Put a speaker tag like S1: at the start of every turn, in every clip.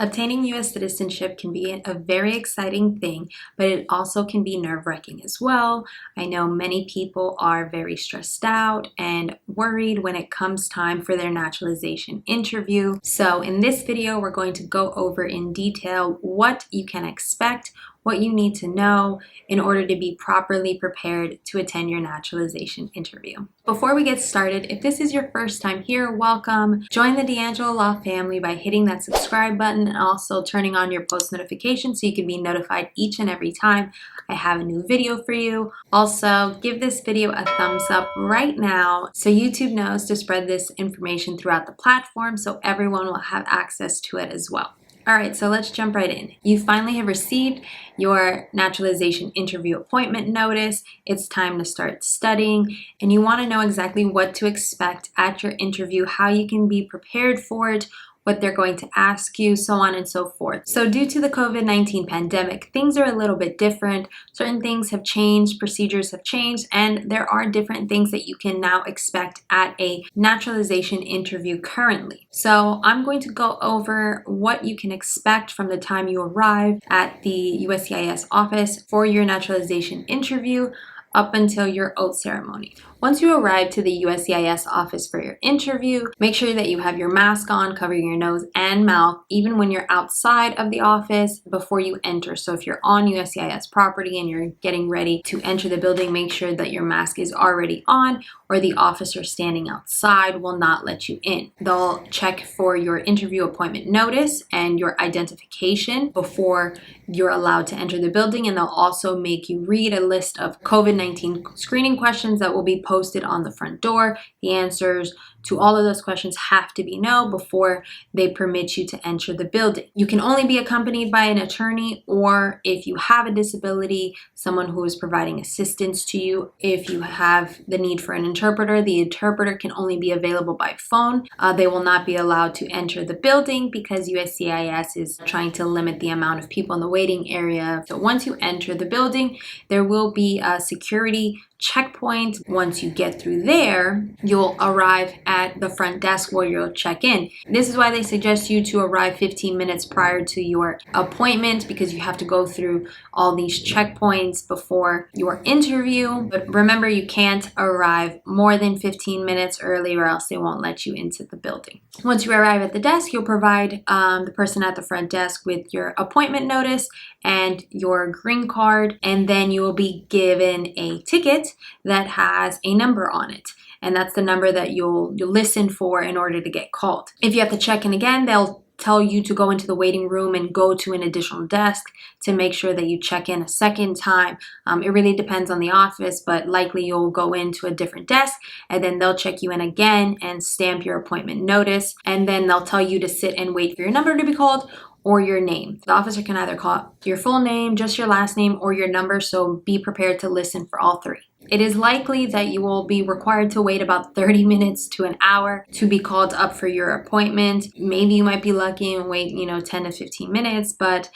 S1: Obtaining U.S. citizenship can be a very exciting thing, but it also can be nerve-wracking as well. I know many people are very stressed out and worried when it comes time for their naturalization interview. So in this video, we're going to go over in detail what you can expect, what you need to know in order to be properly prepared to attend your naturalization interview. Before we get started, if this is your first time here, welcome. Join the D'Angelo Law family by hitting that subscribe button and also turning on your post notifications so you can be notified each and every time I have a new video for you. Also, give this video a thumbs up right now so YouTube knows to spread this information throughout the platform so everyone will have access to it as well. All right, so let's jump right in. You finally have received your naturalization interview appointment notice. It's time to start studying, and you want to know exactly what to expect at your interview, how you can be prepared for it, what they're going to ask you, so on and so forth. So due to the COVID-19 pandemic, things are a little bit different. Certain things have changed, procedures have changed, and there are different things that you can now expect at a naturalization interview currently. So I'm going to go over what you can expect from the time you arrive at the USCIS office for your naturalization interview up until your oath ceremony. Once you arrive to the USCIS office for your interview, make sure that you have your mask on, covering your nose and mouth, even when you're outside of the office before you enter. So if you're on USCIS property and you're getting ready to enter the building, make sure that your mask is already on or the officer standing outside will not let you in. They'll check for your interview appointment notice and your identification before you're allowed to enter the building, and they'll also make you read a list of COVID-19 screening questions that will be posted on the front door. The answers to all of those questions have to be no before they permit you to enter the building. You can only be accompanied by an attorney, or if you have a disability, someone who is providing assistance to you. If you have the need for an interpreter, the interpreter can only be available by phone. They will not be allowed to enter the building because USCIS is trying to limit the amount of people in the waiting area. So once you enter the building, there will be a security checkpoint. Once you get through there, you'll arrive at the front desk where you'll check in. This is why they suggest you to arrive 15 minutes prior to your appointment, because you have to go through all these checkpoints before your interview. But remember, you can't arrive more than 15 minutes early or else they won't let you into the building. Once you arrive at the desk, you'll provide the person at the front desk with your appointment notice and your green card, and then you will be given a ticket that has a number on it, and that's the number that you'll listen for in order to get called. If you have to check in again, they'll tell you to go into the waiting room and go to an additional desk to make sure that you check in a second time. It really depends on the office, but likely you'll go into a different desk and then they'll check you in again and stamp your appointment notice, and then they'll tell you to sit and wait for your number to be called or your name. The officer can either call your full name, just your last name, or your number, so be prepared to listen for all three. It is likely that you will be required to wait about 30 minutes to an hour to be called up for your appointment. Maybe you might be lucky and wait, 10 to 15 minutes, but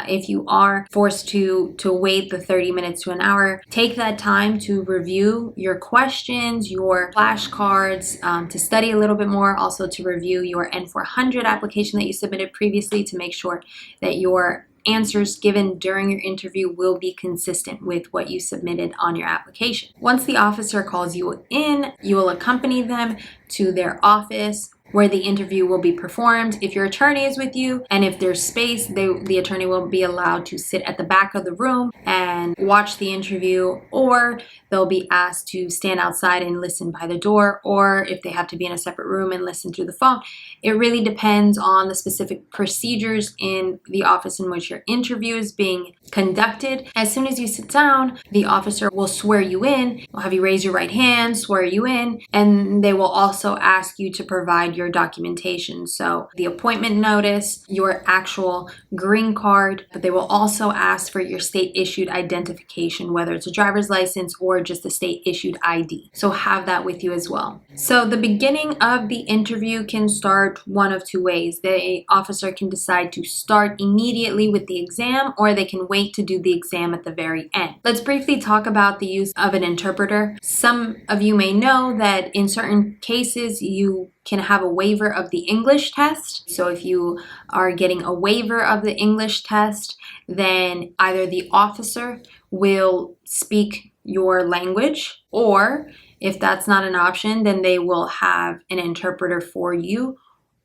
S1: if you are forced to wait the 30 minutes to an hour, take that time to review your questions, your flashcards, to study a little bit more, also to review your N400 application that you submitted previously to make sure that your answers given during your interview will be consistent with what you submitted on your application. Once the officer calls you in, you will accompany them to their office where the interview will be performed. If your attorney is with you and if there's space, the attorney will be allowed to sit at the back of the room and watch the interview, or they'll be asked to stand outside and listen by the door, or if they have to be in a separate room and listen through the phone. It really depends on the specific procedures in the office in which your interview is being conducted. As soon as you sit down, the officer will swear you in, will have you raise your right hand, swear you in, and they will also ask you to provide your documentation. So the appointment notice, your actual green card, but they will also ask for your state issued identification, whether it's a driver's license or just a state issued ID. So have that with you as well. So the beginning of the interview can start one of two ways. The officer can decide to start immediately with the exam, or they can wait to do the exam at the very end. Let's briefly talk about the use of an interpreter. Some of you may know that in certain cases you can have a waiver of the English test. So if you are getting a waiver of the English test, then either the officer will speak your language, or if that's not an option, then they will have an interpreter for you.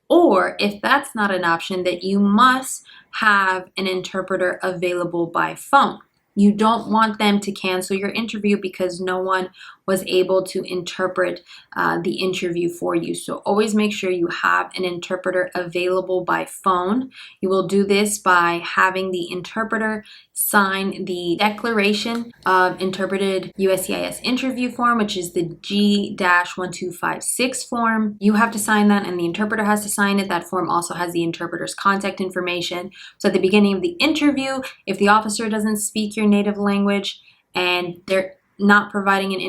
S1: Or if that's not an option, that you must have an interpreter available by phone. You don't want them to cancel your interview because no one was able to interpret the interview for you. So always make sure you have an interpreter available by phone. You will do this by having the interpreter sign the Declaration of Interpreted USCIS Interview Form, which is the G-1256 form. You have to sign that and the interpreter has to sign it. That form also has the interpreter's contact information. So at the beginning of the interview, if the officer doesn't speak your native language and they're not providing an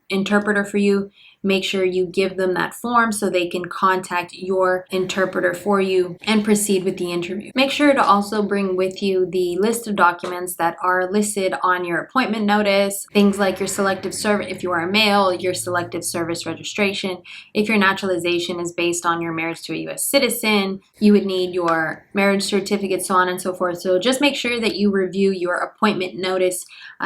S1: interpreter for you, make sure you give them that form so they can contact your interpreter for you and proceed with the interview. Make sure to also bring with you the list of documents that are listed on your appointment notice, things like your selective service, if you are a male, your selective service registration. If your naturalization is based on your marriage to a US citizen, you would need your marriage certificate, so on and so forth. So just make sure that you review your appointment notice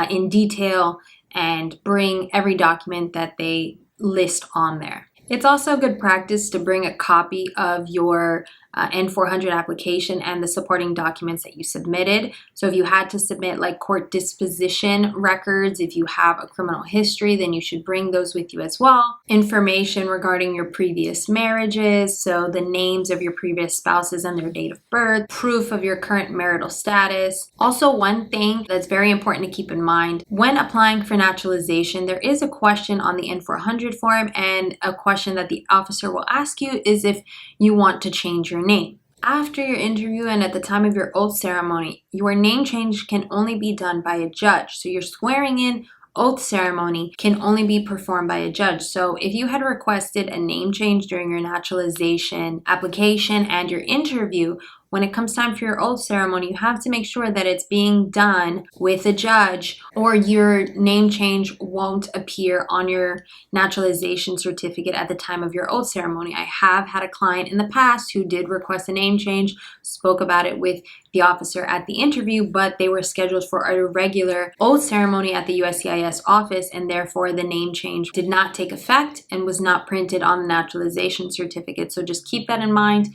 S1: in detail and bring every document that they list on there. It's also good practice to bring a copy of your N-400 application and the supporting documents that you submitted. So if you had to submit like court disposition records, if you have a criminal history, then you should bring those with you as well. Information regarding your previous marriages, so the names of your previous spouses and their date of birth, proof of your current marital status. Also, one thing that's very important to keep in mind, when applying for naturalization, there is a question on the N-400 form, and a question that the officer will ask you is if you want to change your name. After your interview and at the time of your oath ceremony, your name change can only be done by a judge. So your swearing in oath ceremony can only be performed by a judge. So if you had requested a name change during your naturalization application and your interview, when it comes time for your oath ceremony, you have to make sure that it's being done with a judge, or your name change won't appear on your naturalization certificate at the time of your oath ceremony. I have had a client in the past who did request a name change, spoke about it with the officer at the interview, but they were scheduled for a regular oath ceremony at the USCIS office, and therefore the name change did not take effect and was not printed on the naturalization certificate. So just keep that in mind.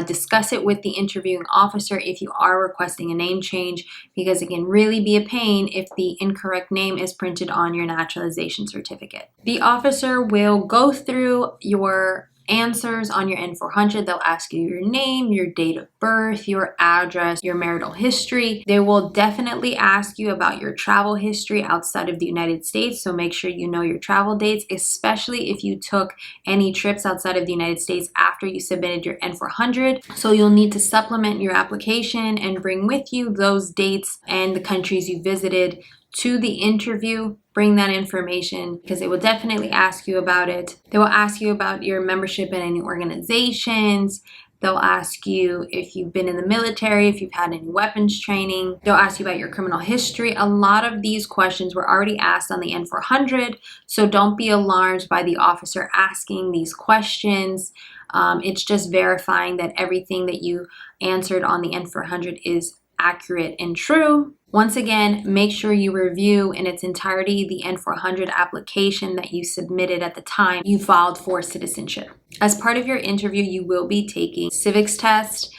S1: Discuss it with the interviewing officer if you are requesting a name change, because it can really be a pain if the incorrect name is printed on your naturalization certificate. The officer will go through your answers on your N-400. They'll ask you your name, your date of birth, your address, your marital history. They will definitely ask you about your travel history outside of the United States, so make sure you know your travel dates, especially if you took any trips outside of the United States after you submitted your N-400. So you'll need to supplement your application and bring with you those dates and the countries you visited to the interview. Bring that information because they will definitely ask you about it. They will ask you about your membership in any organizations. They'll ask you if you've been in the military, if you've had any weapons training. They'll ask you about your criminal history. A lot of these questions were already asked on the N-400, so don't be alarmed by the officer asking these questions. It's just verifying that everything that you answered on the N-400 is accurate and true. Once again, make sure you review in its entirety the N-400 application that you submitted at the time you filed for citizenship. As part of your interview, you will be taking civics test,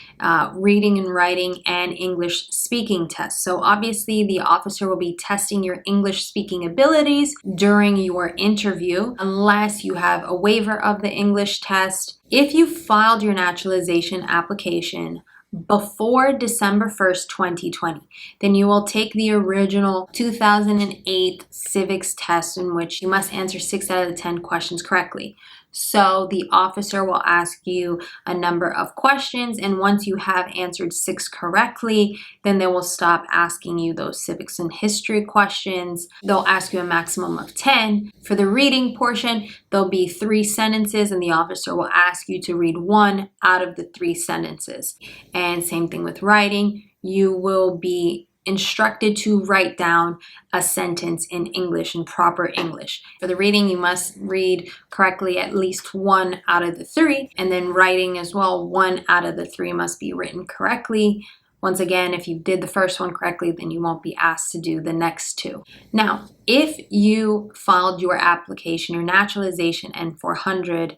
S1: reading and writing, and English speaking test. So obviously the officer will be testing your English speaking abilities during your interview, unless you have a waiver of the English test. If you filed your naturalization application before December 1st, 2020, then you will take the original 2008 civics test, in which you must answer 6 out of the 10 questions correctly. So the officer will ask you a number of questions, and once you have answered 6 correctly, then they will stop asking you those civics and history questions. They'll ask you a maximum of 10. For the reading portion, there'll be 3 sentences, and the officer will ask you to read 1 out of the 3 sentences. And same thing with writing. You will be instructed to write down a sentence in English, in proper English. For the reading, you must read correctly at least 1 out of the 3, and then writing as well, 1 out of the 3 must be written correctly. Once again, if you did the first one correctly, then you won't be asked to do the next 2. Now, if you filed your application, your naturalization N400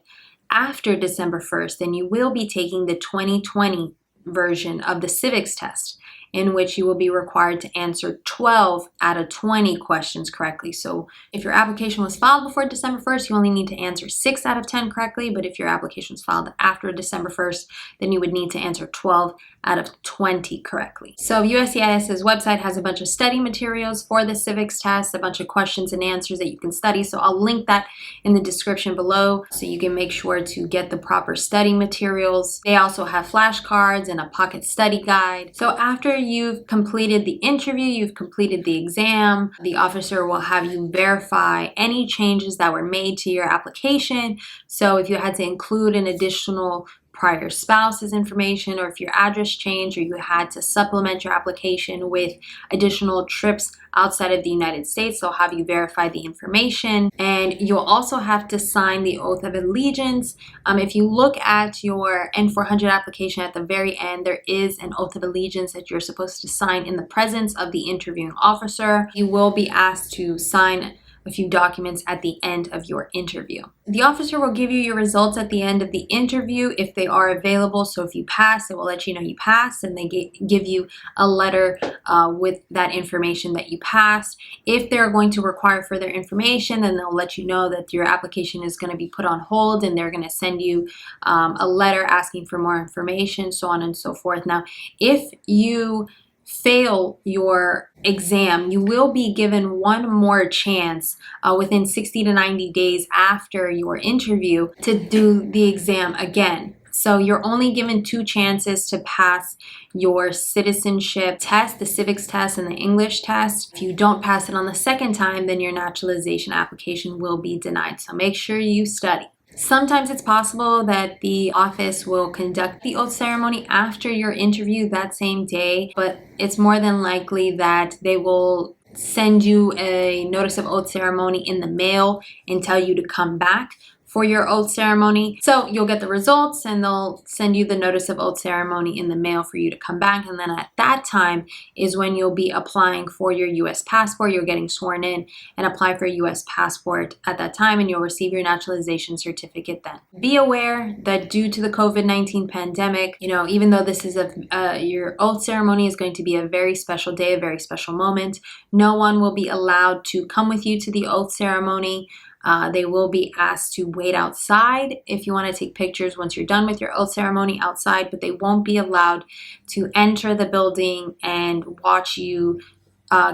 S1: after December 1st, then you will be taking the 2020 version of the Civics test, in which you will be required to answer 12 out of 20 questions correctly. So if your application was filed before December 1st, you only need to answer 6 out of 10 correctly, but if your application was filed after December 1st, then you would need to answer 12 out of 20 correctly. So USCIS's website has a bunch of study materials for the Civics test, a bunch of questions and answers that you can study. So I'll link that in the description below so you can make sure to get the proper study materials. They also have flashcards and a pocket study guide. So after you've completed the interview, you've completed the exam, the officer will have you verify any changes that were made to your application. So if you had to include an additional prior spouse's information, or if your address changed, or you had to supplement your application with additional trips outside of the United States, they'll have you verify the information. And you'll also have to sign the oath of allegiance. If you look at your N400 application at the very end, there is an oath of allegiance that you're supposed to sign in the presence of the interviewing officer. You will be asked to sign a few documents at the end of your interview. The officer will give you your results at the end of the interview if they are available. So if you pass, it will let you know you passed, and they give you a letter with that information that you passed. If they're going to require further information, then they'll let you know that your application is going to be put on hold, and they're going to send you a letter asking for more information, so on and so forth. Now, if you fail your exam, you will be given one more chance within 60 to 90 days after your interview to do the exam again. So you're only given 2 chances to pass your citizenship test, the civics test and the English test. If you don't pass it on the second time, then your naturalization application will be denied. So make sure you study. Sometimes it's possible that the office will conduct the oath ceremony after your interview that same day, but it's more than likely that they will send you a notice of oath ceremony in the mail and tell you to come back for your oath ceremony. So you'll get the results, and they'll send you the notice of oath ceremony in the mail for you to come back. And then at that time is when you'll be applying for your US passport. You're getting sworn in and apply for a US passport at that time, and you'll receive your naturalization certificate then. Be aware that due to the COVID-19 pandemic, even though this is your oath ceremony is going to be a very special day, a very special moment, no one will be allowed to come with you to the oath ceremony. They will be asked to wait outside if you want to take pictures once you're done with your oath ceremony outside, but they won't be allowed to enter the building and watch you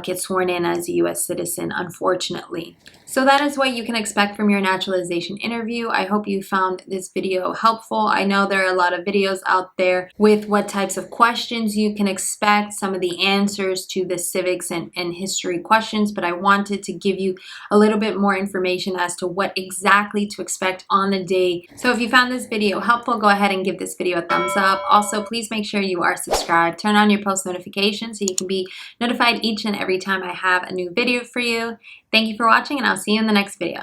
S1: get sworn in as a U.S. citizen, unfortunately. So that is what you can expect from your naturalization interview. I hope you found this video helpful. I know there are a lot of videos out there with what types of questions you can expect, some of the answers to the civics and history questions, but I wanted to give you a little bit more information as to what exactly to expect on the day. So if you found this video helpful, go ahead and give this video a thumbs up. Also, please make sure you are subscribed. Turn on your post notifications so you can be notified each and every time I have a new video for you. Thank you for watching, and I'll see you in the next video.